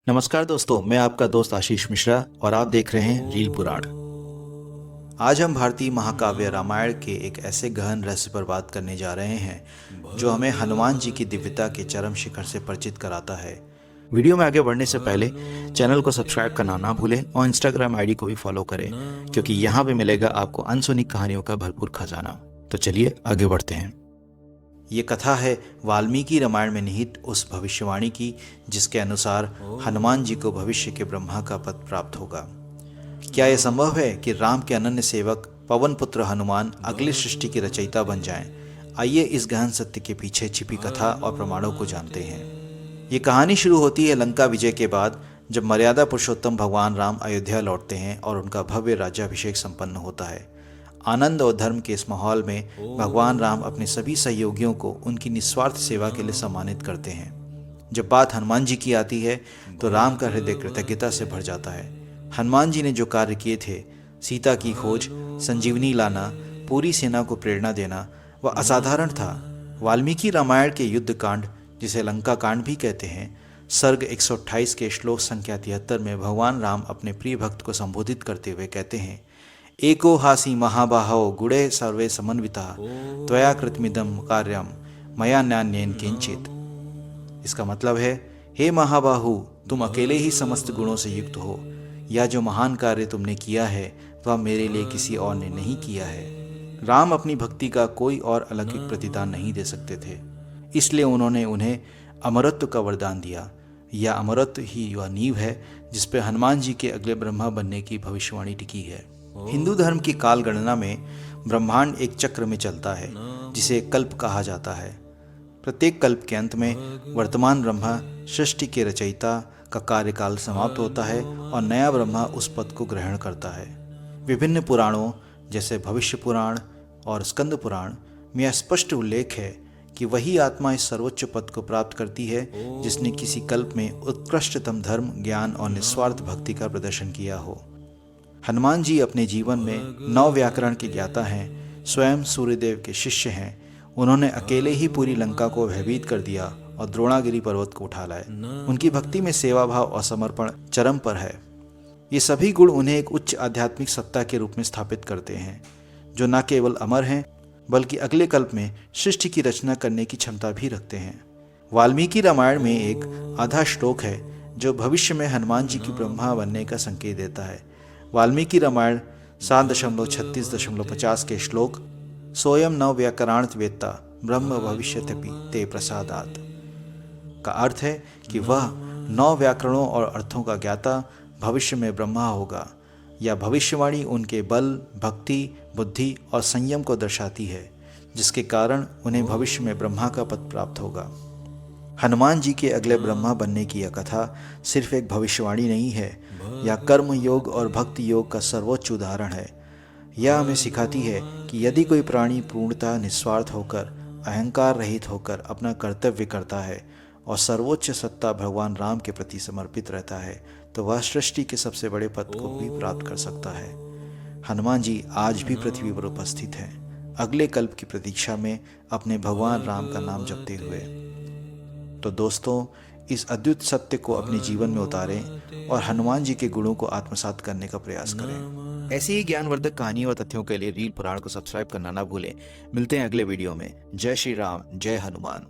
नमस्कार दोस्तों, मैं आपका दोस्त आशीष मिश्रा और आप देख रहे हैं रील पुराण। आज हम भारतीय महाकाव्य रामायण के एक ऐसे गहन रहस्य पर बात करने जा रहे हैं जो हमें हनुमान जी की दिव्यता के चरम शिखर से परिचित कराता है। वीडियो में आगे बढ़ने से पहले चैनल को सब्सक्राइब करना ना भूलें और इंस्टाग्राम आईडी को भी फॉलो करें, क्योंकि यहाँ पे मिलेगा आपको अनसुनी कहानियों का भरपूर खजाना। तो चलिए आगे बढ़ते हैं। ये कथा है वाल्मीकि रामायण में निहित उस भविष्यवाणी की जिसके अनुसार हनुमान जी को भविष्य के ब्रह्मा का पद प्राप्त होगा। क्या यह संभव है कि राम के अनन्य सेवक पवन पुत्र हनुमान अगली सृष्टि की रचयिता बन जाएं? आइए इस गहन सत्य के पीछे छिपी कथा और प्रमाणों को जानते हैं। ये कहानी शुरू होती है लंका विजय के बाद, जब मर्यादा पुरुषोत्तम भगवान राम अयोध्या लौटते हैं और उनका भव्य राज्याभिषेक संपन्न होता है। आनंद और धर्म के इस माहौल में भगवान राम अपने सभी सहयोगियों को उनकी निस्वार्थ सेवा के लिए सम्मानित करते हैं। जब बात हनुमान जी की आती है तो राम का हृदय कृतज्ञता से भर जाता है। हनुमान जी ने जो कार्य किए थे, सीता की खोज, संजीवनी लाना, पूरी सेना को प्रेरणा देना, वह असाधारण था। वाल्मीकि रामायण के युद्ध कांड, जिसे लंका कांड भी कहते हैं, सर्ग 128 के श्लोक संख्या 73 में भगवान राम अपने प्रिय भक्त को संबोधित करते हुए कहते हैं, एको हासी महाबाहो गुणे सर्वे समन्विता त्वया कृतमिदं कार्यम मया नान्येन किंचित। इसका मतलब है, हे महाबाहु, तुम अकेले ही समस्त गुणों से युक्त हो। यह जो महान कार्य तुमने किया है वह मेरे लिए किसी और ने नहीं किया है। राम अपनी भक्ति का कोई और अलौकिक प्रतिदान नहीं दे सकते थे, इसलिए उन्होंने उन्हें अमरत्व का वरदान दिया। यह अमरत्व ही वह नींव है जिस पर हनुमान जी के अगले ब्रह्मा बनने की भविष्यवाणी टिकी है। हिंदू धर्म की काल गणना में ब्रह्मांड एक चक्र में चलता है जिसे कल्प कहा जाता है। प्रत्येक कल्प के अंत में वर्तमान ब्रह्मा सृष्टि के रचयिता का कार्यकाल समाप्त होता है और नया ब्रह्मा उस पद को ग्रहण करता है। विभिन्न पुराणों जैसे भविष्य पुराण और स्कंद पुराण में यह स्पष्ट उल्लेख है कि वही आत्मा इस सर्वोच्च पद को प्राप्त करती है जिसने किसी कल्प में उत्कृष्टतम धर्म, ज्ञान और निस्वार्थ भक्ति का प्रदर्शन किया हो। हनुमान जी अपने जीवन में 9 व्याकरण के ज्ञाता हैं, स्वयं सूर्यदेव के शिष्य हैं। उन्होंने अकेले ही पूरी लंका को भयभीत कर दिया और द्रोणागिरी पर्वत को उठा लाए। उनकी भक्ति में सेवा भाव और समर्पण चरम पर है। ये सभी गुण उन्हें एक उच्च आध्यात्मिक सत्ता के रूप में स्थापित करते हैं, जो न केवल अमर हैं बल्कि अगले कल्प में सृष्टि की रचना करने की क्षमता भी रखते हैं। वाल्मीकि रामायण में एक आधा श्लोक है जो भविष्य में हनुमान जी की ब्रह्मा बनने का संकेत देता है। वाल्मीकि रामायण 7.36.50 के श्लोक, सोयम नव व्याकरणार्थ वेत्ता ब्रह्म भविष्यत्यपि ते प्रसादात, का अर्थ है कि वह 9 व्याकरणों और अर्थों का ज्ञाता भविष्य में ब्रह्मा होगा। यह भविष्यवाणी उनके बल, भक्ति, बुद्धि और संयम को दर्शाती है, जिसके कारण उन्हें भविष्य में ब्रह्मा का पद प्राप्त होगा। हनुमान जी के अगले ब्रह्मा बनने की यह कथा सिर्फ एक भविष्यवाणी नहीं है, यह कर्म योग और भक्ति योग का सर्वोच्च उदाहरण है। यह हमें सिखाती है कि यदि कोई प्राणी पूर्णतः निस्वार्थ होकर, अहंकार रहित होकर अपना कर्तव्य करता है और सर्वोच्च सत्ता भगवान राम के प्रति समर्पित रहता है, तो वह सृष्टि के सबसे बड़े पद को भी प्राप्त कर सकता है। हनुमान जी आज भी पृथ्वी पर उपस्थित हैं, अगले कल्प की प्रतीक्षा में अपने भगवान राम का नाम जपते हुए। तो दोस्तों, इस अद्भुत सत्य को अपने जीवन में उतारें और हनुमान जी के गुणों को आत्मसात करने का प्रयास करें। ऐसी ही ज्ञानवर्धक कहानियों और तथ्यों के लिए रील पुराण को सब्सक्राइब करना ना भूलें। मिलते हैं अगले वीडियो में। जय श्री राम, जय हनुमान।